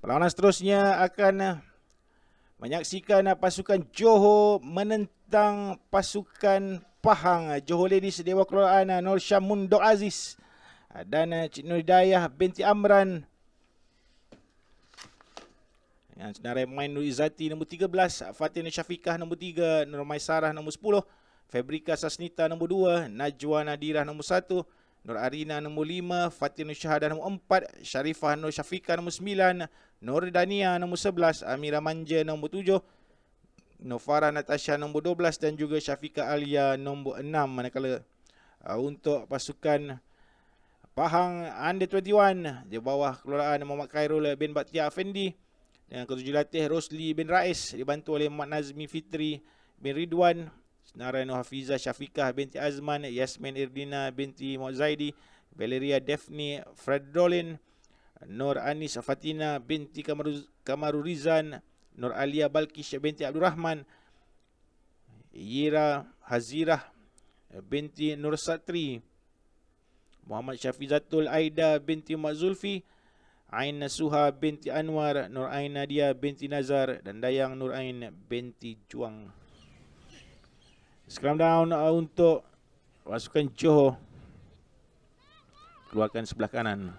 Perlawanan seterusnya akan menyaksikan pasukan Johor menentang pasukan Pahang. Johor Ladies Dewa Kelolaan Nur Syamun Dok Aziz dan Cik Nur Hidayah binti Amran. Yang senarai pemain Nur Izzati nombor 13, Fatin Syafiqah nombor 3, Nur Maisarah nombor 10, Fabrika Sasnita nombor 2, Najwa Nadirah nombor 1, Nur Arina nombor 5, Fatin Nur Syahadah nombor 4, Syarifah Nur Syafiqah nombor 9, Nur Dania nombor 11, Amira Manja nombor 7, Nofara Natasha nombor 12 dan juga Syafiqah Alia nombor 6. Manakala untuk pasukan Pahang Under 21 di bawah kelolaan Muhammad Khairul bin Bakhtiar Afendi dengan ketujuh latih Rosli bin Rais dibantu oleh Muhammad Nazmi Fitri bin Ridwan, senarai Nur Hafizah Syafiqah binti Azman, Yasmin Irdina binti Muhammad Zaidi, Valeria Daphne Fredolin, Nur Anis Fatina binti Kamarurizan, Nur Alia Balkish binti Abdul Rahman, Yira Hazirah binti Nur Satri, Muhammad Syafizatul Aida binti Mak Zulfi, Ain Nasuha binti Anwar, Nur Ain Nadia binti Nazar dan Dayang Nur Ain binti Juang. Scrum down untuk pasukan Johor. Keluarkan sebelah kanan.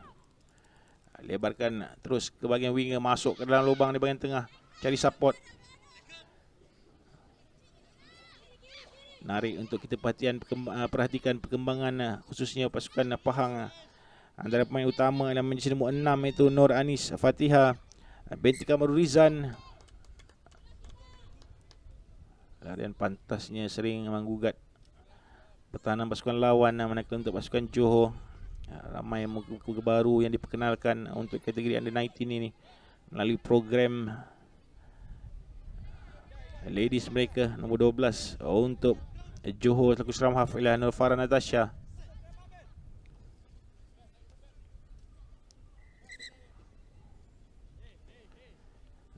Lebarkan terus ke bahagian winger, masuk ke dalam lubang di bahagian tengah. Cari support. Narik untuk kita perhatikan perkembangan khususnya pasukan Pahang. Antara pemain utama dalam jersey nombor 6 itu Nur Anis Fatihah binti Kamarurizan. Larian pantasnya sering menggugat pertahanan pasukan lawan, manakala untuk pasukan Johor ramai muka-muka baru yang diperkenalkan untuk kategori Under 19 ini melalui program ladies mereka. Nombor 12 untuk Johor selaku seram half ialah Nur Farah Natasha.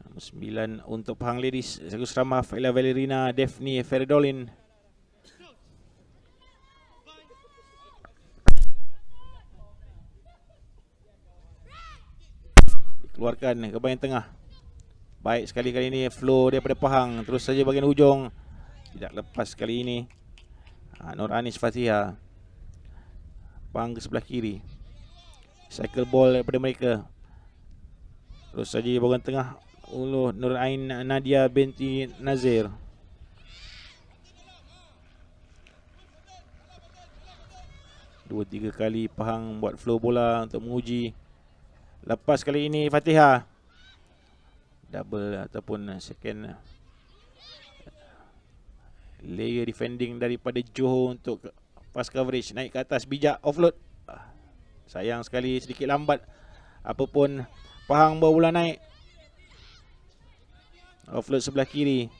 Nombor 9 untuk Pahang Ladies selaku seram half ialah Valerina Daphne Feridolin. Dikeluarkan ke bahagian tengah. Baik sekali kali ini flow daripada Pahang. Terus saja bahagian hujung. Tidak lepas kali ini. Nur Anis Fatihah. Pahang ke sebelah kiri. Cycle ball daripada mereka. Terus saja bahagian tengah. Nur Ain Nadia binti Nazir. Dua tiga kali Pahang buat flow bola untuk menguji. Lepas kali ini Fatihah. Double ataupun second layer defending daripada Johor untuk pass coverage. Naik ke atas, bijak offload. Sayang sekali sedikit lambat. Apapun Pahang bawa bola naik. Offload sebelah kiri.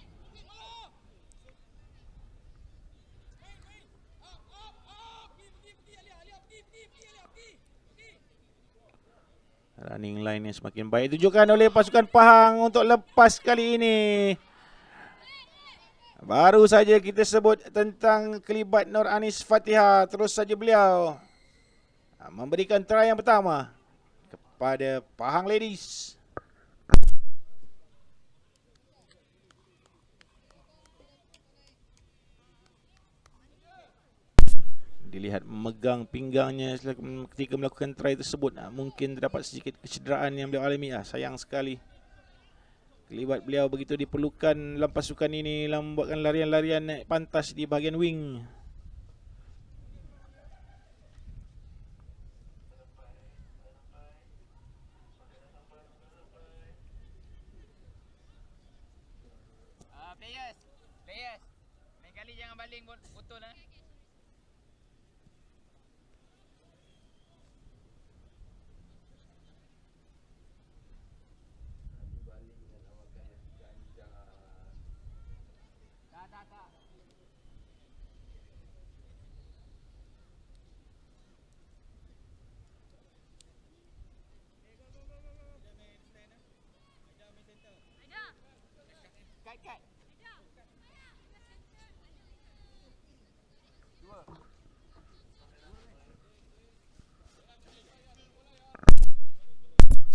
Running line yang semakin baik ditujukan oleh pasukan Pahang untuk lepas kali ini. Baru saja kita sebut tentang kelibat Nur Anis Fatihah. Terus saja beliau memberikan try yang pertama kepada Pahang Ladies. Dilihat memegang pinggangnya ketika melakukan try tersebut. Mungkin terdapat sedikit kecederaan yang beliau alami. Sayang sekali. Kelibat beliau begitu diperlukan dalam pasukan ini dalam membuatkan larian-larian pantas di bahagian wing. Players. Lain kali jangan baling betul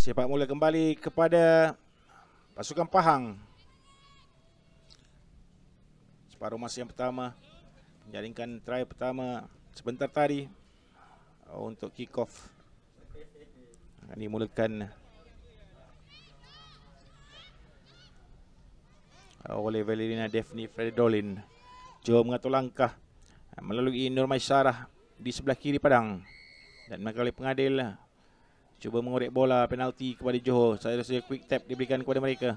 Sepak mula kembali kepada pasukan Pahang. Separuh masa yang pertama, menjaringkan try pertama sebentar tadi untuk kick off. Akan dimulakan oleh Valerina Daphne Fredolin. Johor mengatur langkah melalui Nur Maisarah di sebelah kiri padang. Dan maka oleh pengadil cuba mengorek bola penalti kepada Johor. Saya rasa quick tap diberikan kepada mereka.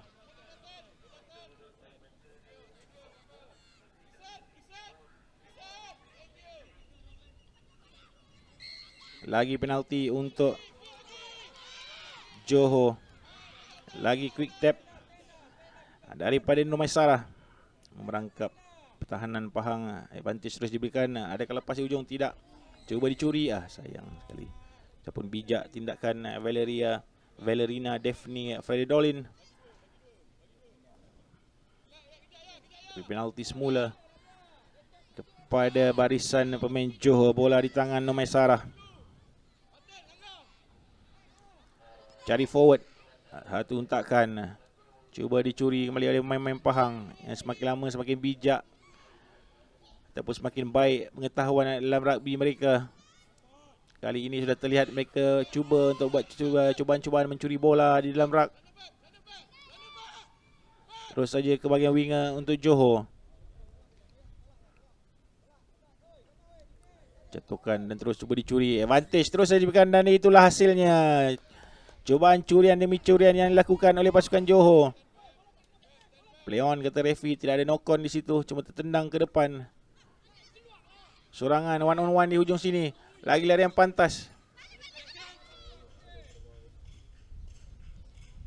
Lagi penalti untuk Johor. Lagi quick tap daripada Nur Maisarah. Merangkap pertahanan Pahang. Advantage terus diberikan. Adakah lepas di hujung? Tidak. Cuba dicuri. Sayang sekali. Ataupun bijak tindakan Valerina Daphne Fredolin. Penalti semula kepada barisan pemain Johor. Bola di tangan Nur Maisarah. Cari forward. Satu untakan. Cuba dicuri kembali oleh pemain-pemain Pahang. Yang semakin lama semakin bijak ataupun semakin baik pengetahuan dalam rugby mereka. Kali ini sudah terlihat mereka cuba untuk buat cubaan-cubaan mencuri bola di dalam rak. Terus saja ke bahagian winger untuk Johor. Jatuhkan dan terus cuba dicuri. Advantage terus saja diberikan dan itulah hasilnya. Cubaan curian demi curian yang dilakukan oleh pasukan Johor. Play on kata referee, tidak ada knock on di situ, cuma tertendang ke depan. Sorangan one on one di hujung sini. Lagi larian pantas.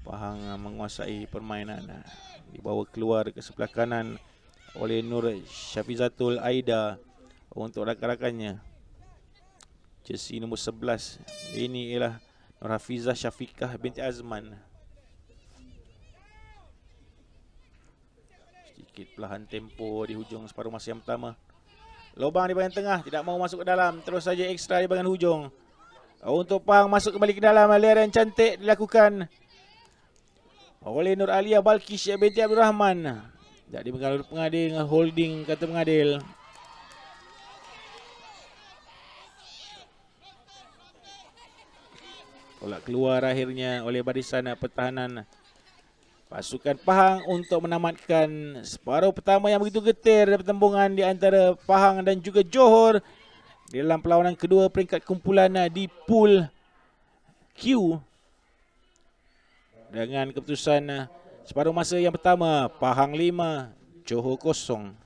Pahang menguasai permainan. Dibawa keluar ke sebelah kanan oleh Nur Syafizatul Aida untuk rakan-rakannya. Jersey nombor 11. Ini ialah Nur Hafizah Syafiqah binti Azman. Sedikit pelahan tempo di hujung separuh masa yang pertama. Lubang di bahagian tengah, tidak mau masuk ke dalam. Terus saja ekstra di bahagian hujung. Untuk Pahang masuk kembali ke dalam. Larian cantik dilakukan oleh Nur Alia Balkis binti Abdul Rahman. Jadi pengadil holding kata pengadil. Tolak keluar akhirnya oleh barisan pertahanan pasukan Pahang untuk menamatkan separuh pertama yang begitu getir pertembungan di antara Pahang dan juga Johor di dalam perlawanan kedua peringkat kumpulan di pool Q. Dengan keputusan separuh masa yang pertama, Pahang 5, Johor 0.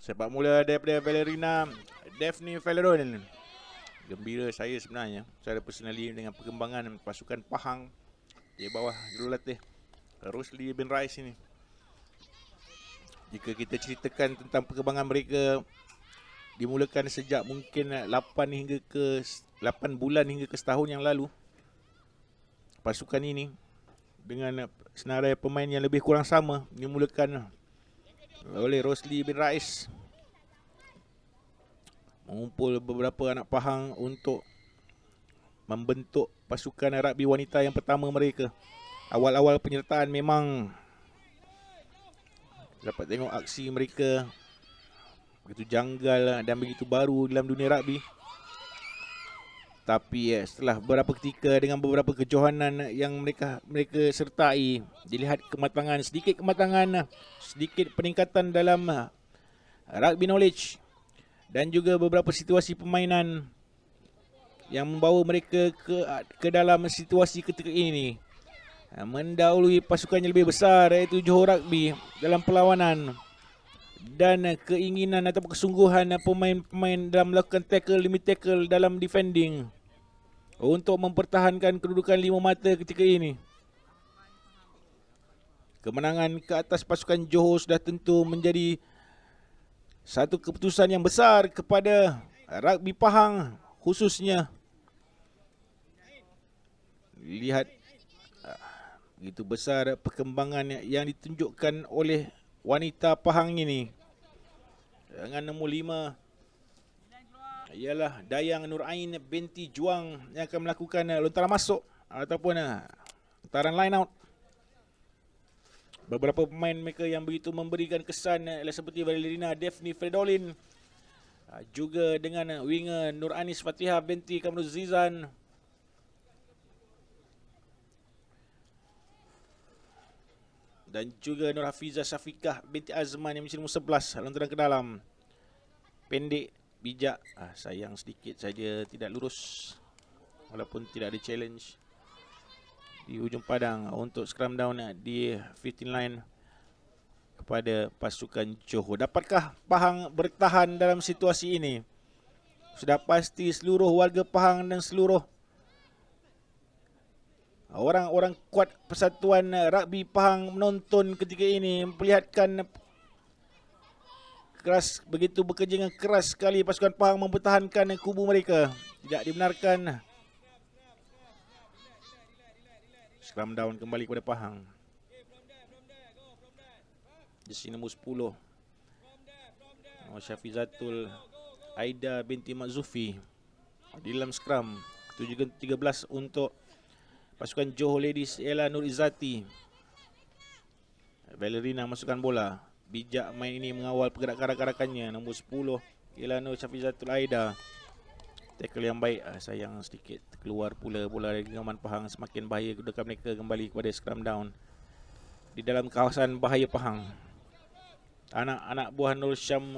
Sepak mula daripada Valerina Daphne Valeron. Gembira saya sebenarnya secara personally dengan perkembangan pasukan Pahang di bawah jurulatih Rosli bin Rais ini. Jika kita ceritakan tentang perkembangan mereka, dimulakan sejak mungkin 8 bulan hingga ke setahun yang lalu. Pasukan ini dengan senarai pemain yang lebih kurang sama dimulakan oleh Rosli bin Rais, mengumpul beberapa anak Pahang untuk membentuk pasukan rugby wanita yang pertama mereka. Awal-awal penyertaan memang dapat tengok aksi mereka begitu janggal dan begitu baru dalam dunia rugby. Tapi setelah beberapa ketika dengan beberapa kejohanan yang mereka sertai, dilihat sedikit kematangan, sedikit peningkatan dalam rugby knowledge dan juga beberapa situasi permainan yang membawa mereka ke dalam situasi ketika ini, mendahului pasukan yang lebih besar iaitu Johor Rugby dalam perlawanan, dan keinginan atau kesungguhan pemain-pemain dalam melakukan tackle demi tackle dalam defending untuk mempertahankan kedudukan 5 mata ketika ini. Kemenangan ke atas pasukan Johor sudah tentu menjadi satu keputusan yang besar kepada rugby Pahang khususnya. Lihat begitu besar perkembangan yang ditunjukkan oleh wanita Pahang ini. Dengan nombor 5 ialah Dayang Nur Ain binti Juang yang akan melakukan lontaran masuk ataupun lontaran line out. Beberapa pemain mereka yang begitu memberikan kesan ialah seperti Valerina Daphne Fredolin, juga dengan winger Nur Anis Fatihah binti Kamrul Zizan, dan juga Nur Hafizah Syafiqah binti Azman yang mesti nombor 11, lontaran ke dalam. Pendek, bijak, sayang sedikit saja tidak lurus walaupun tidak ada challenge di hujung padang untuk scrum down di 15 line kepada pasukan Johor. Dapatkah Pahang bertahan dalam situasi ini? Sudah pasti seluruh warga Pahang dan seluruh orang-orang kuat Persatuan Rugby Pahang menonton ketika ini memperlihatkan begitu bekerja dengan keras sekali pasukan Pahang mempertahankan kubu mereka. Tidak dibenarkan. Scrum down kembali kepada Pahang. Jersey nombor 10 Syafizatul Aida binti Makzufi di dalam scrum. 13 untuk pasukan Johor Ladies ialah Nur Izzati. Valerina masukkan bola. Bijak main ini mengawal pergerakan rakan-rakannya. Nombor 10 ialah Nur Syafizatul Aida. Tackle yang baik, sayang sedikit keluar pula bola dari genggaman Pahang. Semakin bahaya kedudukan mereka kembali kepada scrum down di dalam kawasan bahaya Pahang. Anak-anak buah Nur Syam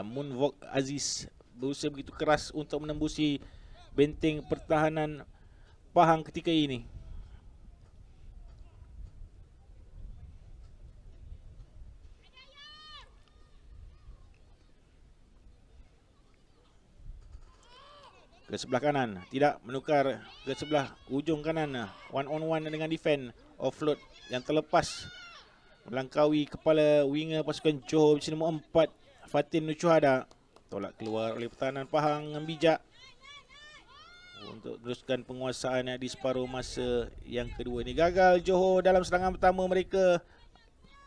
Munvok Aziz berusaha begitu keras untuk menembusi benteng pertahanan Pahang ketika ini. Ke sebelah kanan, tidak menukar ke sebelah ujung kanan. One on one dengan defend. Offload yang terlepas melangkaui kepala winger pasukan Johor bersama nombor 4 Fatin Nuchuhada. Tolak keluar oleh pertahanan Pahang dengan bijak untuk teruskan penguasaan di separuh masa yang kedua ini. Gagal Johor dalam serangan pertama mereka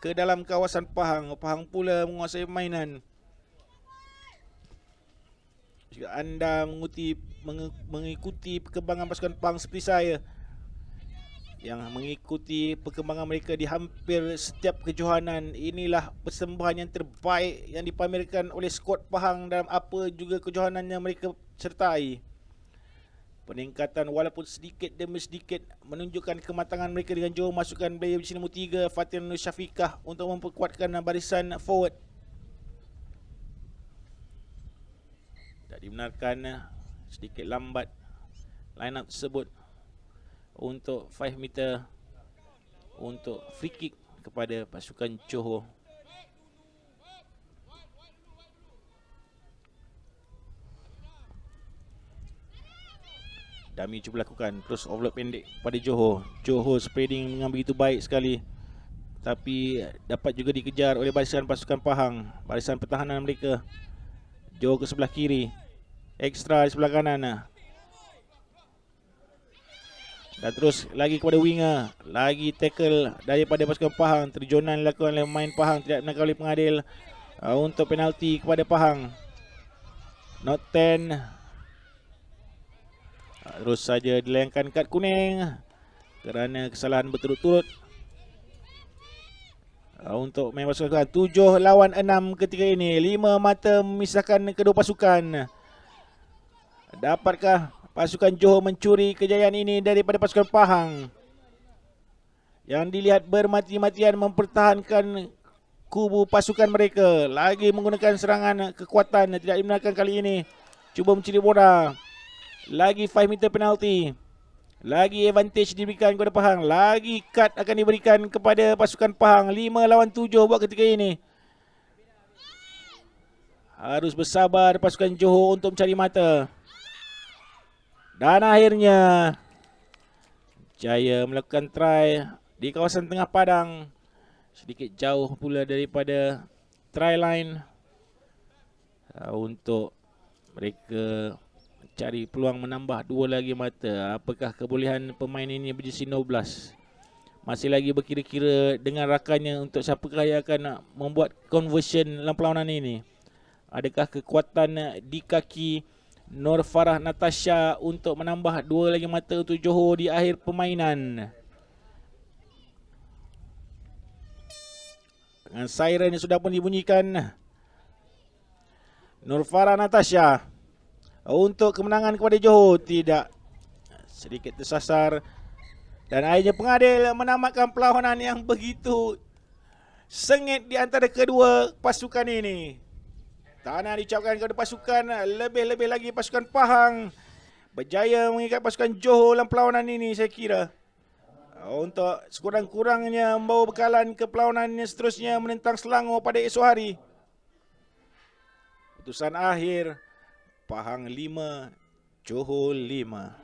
ke dalam kawasan Pahang. Pahang pula menguasai permainan. Jika anda mengikuti perkembangan pasukan Pahang seperti saya yang mengikuti perkembangan mereka di hampir setiap kejohanan, inilah persembahan yang terbaik yang dipamerkan oleh skuad Pahang dalam apa juga kejohanan yang mereka sertai. Peningkatan walaupun sedikit demi sedikit menunjukkan kematangan mereka dengan Johor masukkan player di nombor 3 Fatin Nur Syafiqah untuk memperkuatkan barisan forward. Tak dibenarkan, sedikit lambat line up tersebut untuk 5 meter untuk free kick kepada pasukan Johor. Dami cuba lakukan. Terus overload pendek pada Johor. Johor spreading dengan begitu baik sekali. Tapi dapat juga dikejar oleh barisan pasukan Pahang. Barisan pertahanan mereka. Johor ke sebelah kiri. Ekstra di sebelah kanan. Dan terus lagi kepada winger. Lagi tackle daripada pasukan Pahang. Terjonan dilakukan oleh pemain Pahang. Tidak menangkap oleh pengadil. Untuk penalti kepada Pahang. Not 10. Terus saja dilayangkan kad kuning kerana kesalahan berturut-turut untuk main pasukan. 7 lawan 6 ketika ini. 5 mata memisahkan kedua pasukan. Dapatkah pasukan Johor mencuri kejayaan ini daripada pasukan Pahang yang dilihat bermati-matian mempertahankan kubu pasukan mereka? Lagi menggunakan serangan kekuatan. Tidak dibenarkan kali ini. Cuba mencuri bola. Lagi 5 meter penalti. Lagi advantage diberikan kepada Pahang. Lagi cut akan diberikan kepada pasukan Pahang. 5 lawan 7 buat ketika ini. Harus bersabar pasukan Johor untuk mencari mata. Dan akhirnya jaya melakukan try di kawasan tengah padang. Sedikit jauh pula daripada try line. Untuk mereka cari peluang menambah 2 lagi mata. Apakah kebolehan pemain ini berjersey 12? Masih lagi berkira-kira dengan rakannya untuk siapakah yang akan membuat conversion dalam perlawanan ini. Adakah kekuatan di kaki Nur Farah Natasha untuk menambah 2 lagi mata untuk Johor di akhir permainan? Dengan siren yang sudah pun dibunyikan, Nur Farah Natasha untuk kemenangan kepada Johor. Tidak, sedikit tersasar. Dan akhirnya pengadil menamatkan perlawanan yang begitu sengit di antara kedua pasukan ini. Tanah diucapkan kepada pasukan, lebih-lebih lagi pasukan Pahang berjaya mengikat pasukan Johor dalam perlawanan ini, saya kira. Untuk sekurang-kurangnya membawa bekalan ke perlawanan yang seterusnya menentang Selangor pada esok hari. Putusan akhir, Pahang 5, Johor 5.